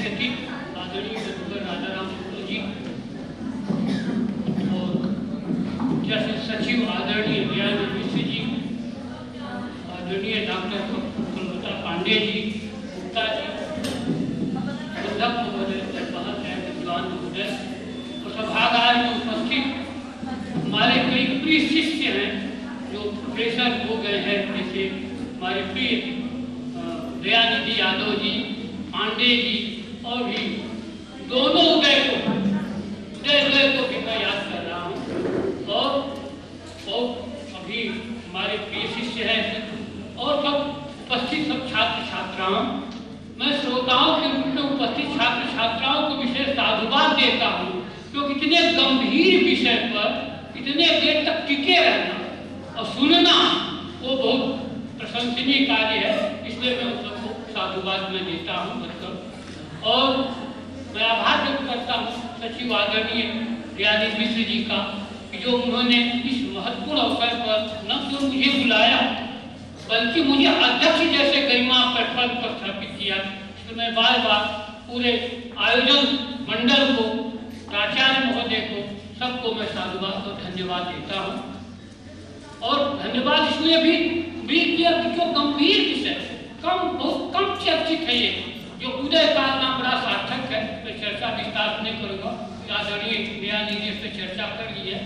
अतिथि आदरणीय डॉक्टर राजाराम शुक्ल जी और जैसे सचिव आदरणीय दयानंद मिश्र जी, आदरणीय डॉक्टर कुलवंता पांडे जी, गुप्ता जी, बुद्धक महोदय, विद्वान महोदय और सभागार में उपस्थित हमारे कई प्रिय शिष्य हैं जो प्रोफेसर हो गए हैं, जैसे हमारे प्रिय दयानिधि यादव जी, पांडे जी और भी दोनों उदय को भी मैं याद कर रहा हूँ और अभी हमारे प्रिय शिष्य हैं और सब उपस्थित सब छात्र छात्राओं, मैं श्रोताओं के रूप में उपस्थित छात्र छात्राओं को विशेष साधुवाद देता हूँ क्योंकि इतने गंभीर विषय पर इतने देर तक टिके रहना और सुनना वो बहुत प्रशंसनीय कार्य है, इसलिए मैं उन सबको साधुवाद में देता हूँ। और मैं आभार व्यक्त करता हूँ सचिव आदरणीय दयानिधि मिश्र जी का कि जो उन्होंने इस महत्वपूर्ण अवसर पर न केवल मुझे बुलाया बल्कि मुझे अध्यक्ष जैसे गरिमा पद पर स्थापित किया। इसलिए मैं बार बार पूरे आयोजन मंडल को, प्राचार्य महोदय को, सबको मैं साधुवाद और धन्यवाद देता हूँ। और धन्यवाद इसलिए भी किया कि जो गंभीर विषय बहुत कम चर्चित है, ये जो उदय काल नाम बड़ा सार्थक है, मैं चर्चा विस्तार नहीं करूँगा, आदरणीय दयानिधि इस पर चर्चा कर ली है।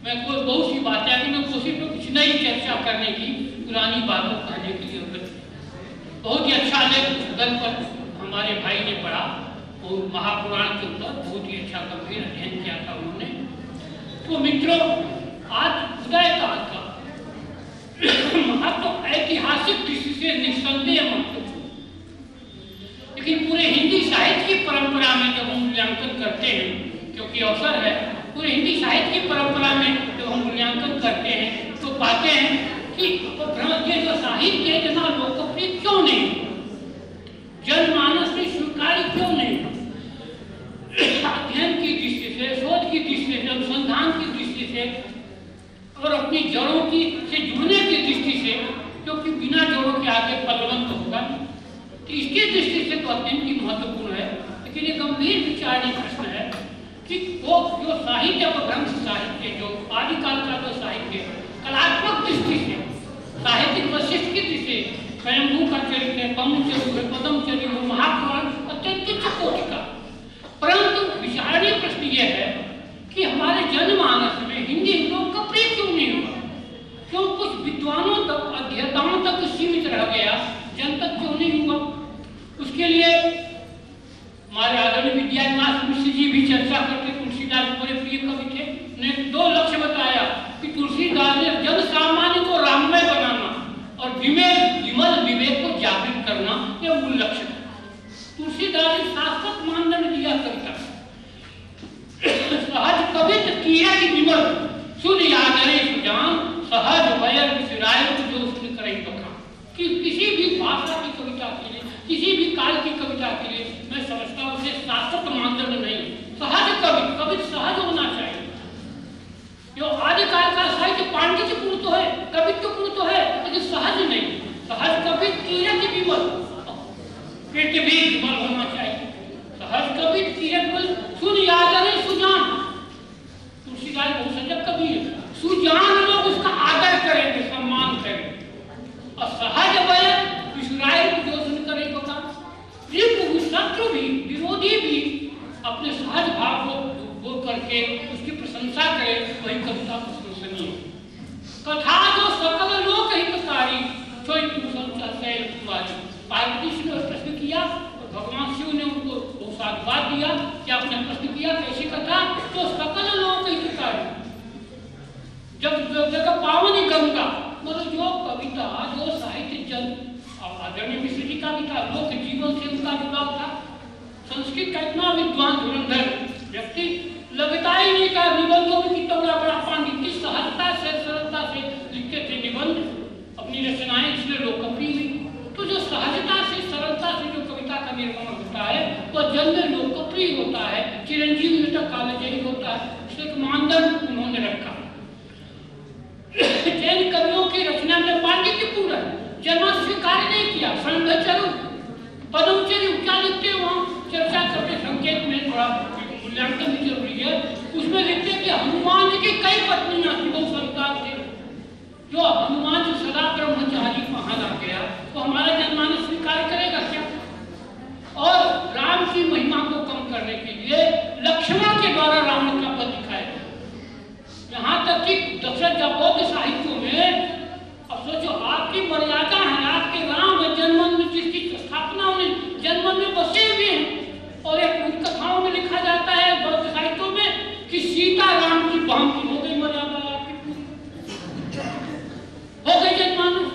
मैं कोई बहुत सी बातें अभी मैं कोशिश में कुछ नई चर्चा करने की, पुरानी बातों कहने की जरूरत है। बहुत ही अच्छा लेख पुस्तक पर हमारे भाई ने पढ़ा और महापुराण के ऊपर बहुत ही अच्छा गंभीर अध्ययन किया था उन्होंने। तो मित्रों, आज उदय काल का महत्व ऐतिहासिक दृष्टि से निस्संदेह महत्वपूर्ण, लेकिन पूरे हिंदी साहित्य की परंपरा में जब हम मूल्यांकन करते हैं, क्योंकि अवसर है, पूरे हिंदी साहित्य की परंपरा में जब हम मूल्यांकन करते हैं तो पाते हैं कि ये जो साहित्य है इतना लोकप्रिय क्यों नहीं, जनमानस में स्वीकार्य क्यों नहीं। अध्ययन की दृष्टि से, शोध की दृष्टि से, अनुसंधान की दृष्टि से और अपनी जड़ों की से जुड़ने की दृष्टि से, क्योंकि बिना जड़ों के आगे फलवंत होगा, तो इसकी दृष्टि से तो अध्ययन की महत्वपूर्ण है। लेकिन ये गंभीर विचारणीय प्रश्न है कि वो जो साहित्य अपभ्रंश साहित्य, जो आदिकाल का जो साहित्य कलात्मक दृष्टि से, साहित्यिक वैशिष्ट की दृष्टि से, स्वयंभू का चरित्र है, पदम चरित्र, महापुराण अत्यंत उच्च कोटि का, परंतु विचारणीय प्रश्न यह है कि हमारे जनमानस में हिंदी लोकप्रिय क्यों नहीं हुआ, क्यों कुछ विद्वानों तक, अध्येताओं तक सीमित रह गया, जन तक क्यों नहीं हुआ। उसके लिए हमारे आदरणीय विद्यानिवास मिश्र जी भी चर्चा करते, तुलसीदास बड़े प्रिय कवि थे, ने 2 लक्ष्य बताया कि तुलसीदास ने जन सामान्य को राममय बनाना और विमल विवेक को जागृत करना, यह मूल लक्ष्य था। तुलसीदास ने शाश्वत मानदंड दिया कविता, सहज कवित किया कि विमल सुन यादरे सुजान, सहज वयर विसराय जो सुन करे बखान। कि किसी भी भाषा की कविता के लिए, किसी भी काल की कविता के लिए मैं समझता हूँ उसे शाश्वत मानदंड नहीं, सहज कवि सहज होना चाहिए। जो आदिकाल का साहित्य पांडित्यपूर्ण तो है, कवित्वपूर्ण तो है, लेकिन सहज नहीं। सहज कवि कीरत विमल, पेट भी विमल होना चाहिए। सहज कवि कीरत सुन यादरे सुजान, तुलसीदास बहुत सजग कवि है, सुजान लोग उसका आदर करेंगे, सम्मान करेंगे। और सहज वय विसुराय जो सुन करे बता, शत्रु भी, विरोधी भी अपने सहज भाव को बोल करके उसकी प्रशंसा करे, वही कविता प्रशंसनीय है। कथा जो सकल लोक हितकारी, पार्वती जी ने प्रश्न किया और भगवान शिव ने उनको बहुत साधुवाद दिया कि आपने प्रश्न किया कैसी कथा, तो सकल लोक हितकारी, जब जगह पावनी गंगा, मतलब जो कविता, जो साहित्य जन आदरणीय मिश्र जी का भी था, लोक जीवन से उनका जुड़ाव था। संस्कृत का इतना विद्वान धुरंधर व्यक्ति लगता ही नहीं था निबंधों में कितना बड़ा पांडित्य, सहजता से, सरलता से लिखते थे निबंध, अपनी रचनाएं इसलिए लोकप्रिय हुई। तो जो सहजता से, सरलता से जो कविता का निर्माण होता है वह जन में लोकप्रिय होता है, चिरंजीवी तक कालजयी होता है। इसलिए एक मानदंड उन्होंने रखा। जैन कवियों की रचना में पांडित्यपूर्ण है, जन्म स्वीकार नहीं किया। संघचरु, पदमचर्य क्या लिखते हैं वहां चर्चा मूल्यांकन भी जरूरी है। उसमें लिखते हैं कि हनुमान जी की कई पत्नियां थी, वो संतान थे। जो हनुमान जी सदा ब्रह्मचारी महान आ गया, तो हमारा जनमानस स्वीकार करेगा क्या? और राम की महिमा को कम करने के लिए लक्ष्मण के द्वारा रावण का पद दिखाया गया। यहाँ तक कि दशरथ का बौद्ध साहित्यों में, अब सोचो आपकी मर्यादा है, आपके राम जन्म में जिसकी स्थापना उन्हें जन्म में बसे हुए हैं, और एक कथाओं में लिखा जाता है बौद्ध साहित्यों में कि सीता राम की बहन की हो गई मर्यादा आपकी, हो गई जनमानस।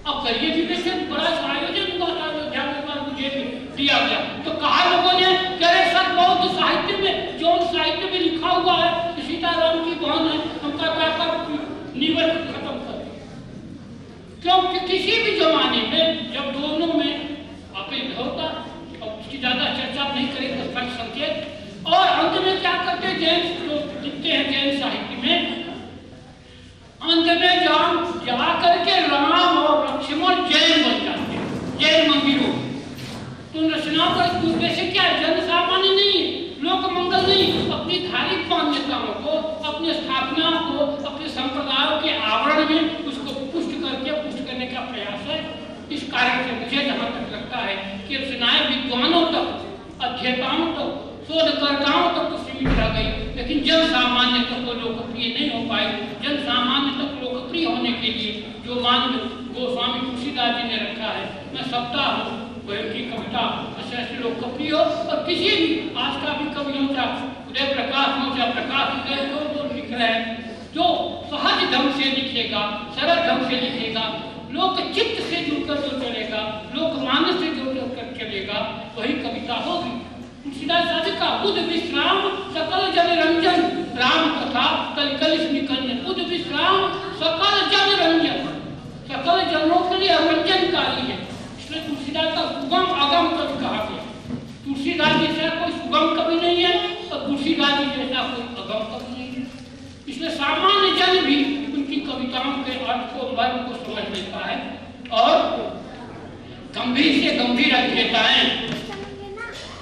अब करिए भी वैसे बड़ा आयोजन हुआ था अयोध्या में, मुझे दिया गया तो कहा लोगों ने करे सर बौद्ध साहित्य में, जो साहित्य में लिखा हुआ है कि सीता राम की बहन है, उनका निवट खत्म कर दिया। क्योंकि किसी भी जमाने में जब दोनों में अपेक्ष होता, और उसकी ज्यादा चर्चा नहीं करेंगे, स्पष्ट संकेत। और अंत में क्या करते हैं जैन जो लिखते हैं जैन साहित्य में, अंत में जा करके राम और लक्ष्मण जैन बन जाते हैं, जैन मंदिरों। तो रचनाओं का उद्देश्य क्या है? जन सामान्य नहीं है, लोक मंगल नहीं, अपनी धार्मिक मान्यताओं को, अपनी स्थापनाओं को, अपने संप्रदायों के आवरण में उसको पुष्ट करने का प्रयास है। इस कारण से मुझे जहाँ तक लगता है कि रचनाएं विद्वानों तक, अध्येताओं तक, शोधकर्ताओं तक तो सीमित रह गई, लेकिन जन सामान्य तक वो लोकप्रिय नहीं हो पाई। जन सामान्य तक लोकप्रिय होने के लिए जो मान गोस्वामी तुलसीदास जी ने रखा है, मैं सबका हूँ की कविता ऐसे लोकप्रिय हो, और किसी भी आज का भी कवि हो, चाहे उदय प्रकाश हो, चाहे प्रकाश उदय हो, जो लिख रहे हैं, जो सहज ढंग से लिखेगा, सरल ढंग से लिखेगा, लोक चित्त से जुड़कर जो चलेगा, लोकमानस से जुड़कर चलेगा, वही कविता होगी। तुलसीदास जी का बुध विश्राम सकल जन रंजन, राम कथा कल कलिश निकलने, बुध विश्राम सकल जन रंजन, सकल जनों के लिए रंजनकारी है। इसलिए तुलसीदास का सुगम आगम कवि कहा गया। तुलसीदास जैसा कोई सुगम कवि नहीं है, और तुलसीदास जी जैसा कोई अगम कवि नहीं है। इसलिए सामान्य जन भी उनकी कविताओं के अर्थ को, मर्म को समझ लेता है, और गंभीर से गंभीर अध्येताएं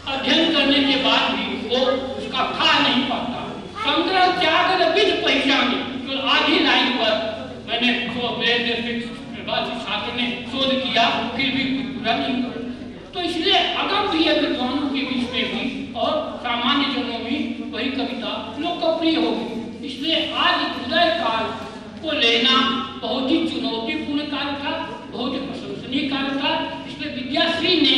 अध्ययन करने के बाद भी वो उसका खा नहीं पाता। संग्रह त्याग विध पहचाने, तो आधी लाइन पर मैंने छात्र ने शोध किया, फिर भी पूरा नहीं कर। तो इसलिए अगम भी है विद्वानों के बीच में भी, और सामान्य जनों में वही कविता लोकप्रिय होगी। इसलिए आज उदय काल को लेना बहुत ही चुनौतीपूर्ण कार्य था, बहुत ही प्रशंसनीय कार्य था। इसलिए विद्याश्री ने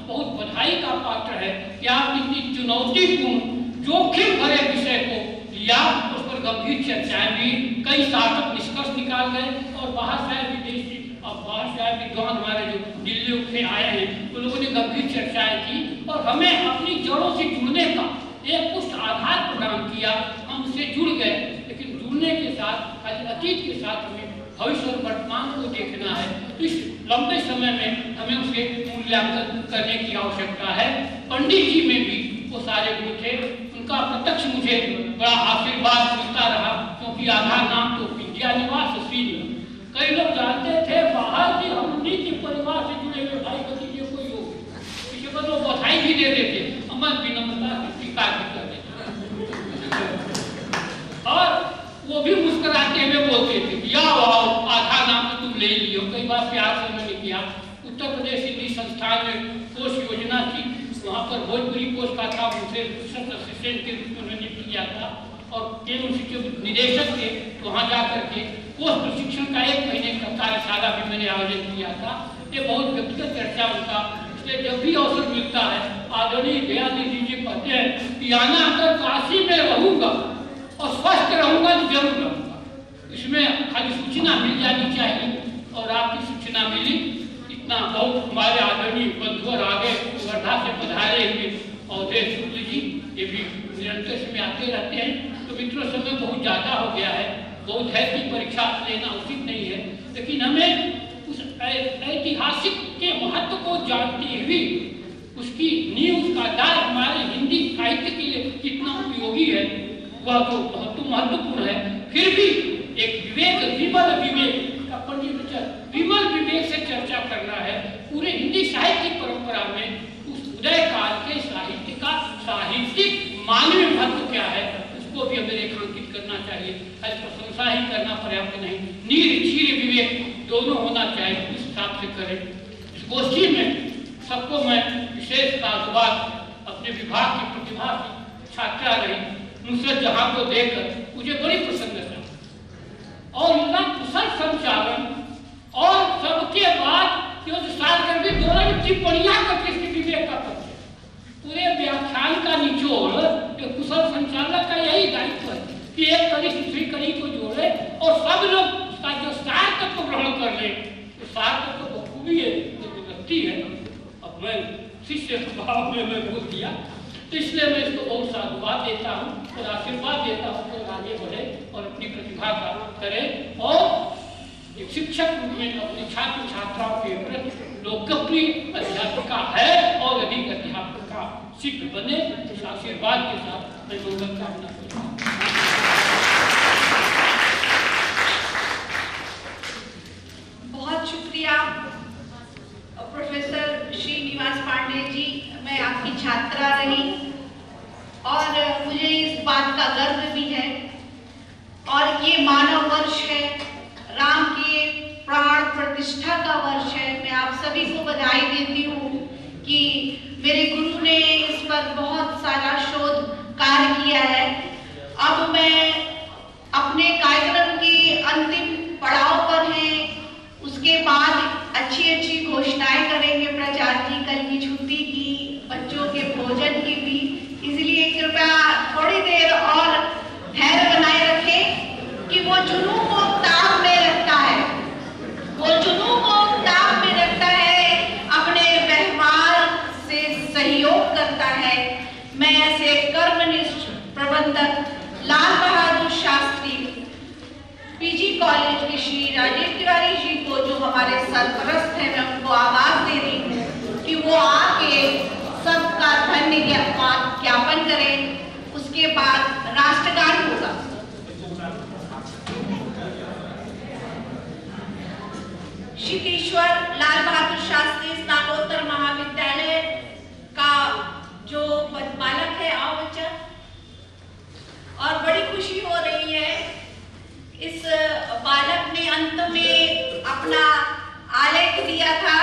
बहुत बधाई का पात्र है कि आप इतनी चुनौतीपूर्ण जोखिम भरे विषय को लिया, उस पर गंभीर चर्चाएं भी, कई सार्थक निष्कर्ष निकाल गए, और बाहर से विदेशी और बाहर से विद्वान हमारे जो दिल्ली से आए हैं, उन लोगों ने गंभीर चर्चाएं की, और हमें अपनी जड़ों से जुड़ने का एक पुष्ट आधार प्रदान किया। हम उससे जुड़ गए, लेकिन जुड़ने के साथ अतीत के साथ हमें भविष्य और वर्तमान को देखना है। तो इस लंबे समय में हमें उसके मूल्यांकन करने की आवश्यकता है। पंडित जी में भी वो सारे गुण थे, उनका प्रत्यक्ष मुझे बड़ा आशीर्वाद मिलता रहा, क्योंकि आधार नाम तो विद्या निवास श्री। कई लोग जानते थे बाहर की, हम उन्हीं के परिवार से जुड़े हुए भाई भतीजे कोई हो, किसी को तो बधाई भी दे देते, अमर विनम्रता से स्वीकार भी कर देते, और वो भी मुस्कुराते हुए बोलते थे कि आओ आधार नाम तो तुम ले लियो। कई बार प्यार से मैंने किया। उत्तर प्रदेश हिंदी संस्थान में कोष योजना थी, वहाँ पर भोजपुरी कोष का था, उनसे असिस्टेंट के रूप में उन्होंने किया था, और केंद्र शिक्षक निदेशक थे। वहाँ जा करके कोष प्रशिक्षण का 1 महीने का कार्यशाला भी मैंने आयोजन किया था। ये बहुत व्यक्तिगत चर्चा उनका, इसलिए जब भी अवसर मिलता है, आदरणीय दयानिधि जी कहते हैं कि आना अगर काशी में रहूंगा और स्वस्थ रहूंगा तो जरूर रहूंगा। इसमें खाली सूचना मिल जानी चाहिए, और आपकी सूचना मिली। इतना बहुत हमारे आदरणीय बंधु और आगे वर्धा से पधारे हुए अवधेश शुक्ल जी, ये भी निरंतर समय आते रहते हैं। तो मित्रों, समय बहुत ज़्यादा हो गया है, बहुत है कि परीक्षा लेना उचित नहीं है, लेकिन हमें उस ऐतिहासिक के महत्व को जानते हुए उसकी नींव, उसका आधार हमारे हिंदी साहित्य के लिए कितना उपयोगी है, वह तो बहुत महत्वपूर्ण है। फिर भी एक विवेक, विमल विवेक का पंडित विमल विवेक से चर्चा करना है। पूरे हिंदी साहित्य की परंपरा में उस उदय काल के साहित्य का साहित्यिक उत्साही करना पर्याप्त नहीं, नीर क्षीर विवेक दोनों होना चाहिए, इस हिसाब से करें। इस गोष्ठी में सबको मैं विशेष साधुवाद अपने विभाग की प्रतिभा की छात्रा रही नुसरत जहां को देखकर मुझे बड़ी प्रसन्नता और इतना कुशल संचालन और सबके बाद सालगर्भी दोनों टिप्पणियां करके इसके विवेक का परिचय। पूरे व्याख्यान का निचोड़ कुशल संचालक का यही दायित्व है कि एक कड़ी दूसरी कड़ी को जोड़े और सब लोग उसका जो सार तत्व ग्रहण कर ले। तो सार तत्व तो खूबी है, लगती है। अब मैं शिष्य स्वभाव में मैं बोल दिया, तो इसलिए मैं इसको बहुत साधुवाद देता हूँ और आशीर्वाद देता हूँ कि आगे बढ़े और अपनी प्रतिभा का करे और एक शिक्षक रूप में अपने छात्र छात्राओं के प्रति लोकप्रिय अध्यापिका है और अधिक अध्यापका शीघ्र बने। इस आशीर्वाद के साथ मैं मंगल कामना करता हूँ। बहुत शुक्रिया प्रोफेसर श्रीनिवास पांडे जी। मैं आपकी छात्रा रही और मुझे इस बात का गर्व भी है। और ये मानव वर्ष है, राम के प्राण प्रतिष्ठा का वर्ष है। मैं आप सभी को बधाई देती हूँ कि मेरे गुरु ने इस पर बहुत सारा शोध कार्य किया है। अब मैं अपने कार्यक्रम के अंतिम पड़ाव पर हैं, उसके बाद अच्छी घोषणाएं करेंगे प्राचार्य जी, कल की छुट्टी की, बच्चों के भोजन की भी। इसलिए कृपया थोड़ी देर और धैर्य बनाए रखें कि वो जुनून को ताब में रखता है, वो जुनून को ताब में रखता है, अपने व्यवहार से सहयोग करता है। मैं ऐसे कर्मनिष्ठ प्रबंधक लाल बहादुर शास्त्री पीजी कॉलेज के श्री राजीव तिवारी जी को, जो हमारे सरपरस्त हैं, मैं उनको आवाज दे रही हूँ कि वो आके सबका धन्यवाद ज्ञापन करें। उसके बाद राष्ट्रगान होगा। शिकेश्वर लाल बहादुर शास्त्री स्नातकोत्तर महाविद्यालय का जो बालक है, आओ बच्चा। और बड़ी खुशी हो रही है, इस बालक ने अंत में अपना आलेख दिया था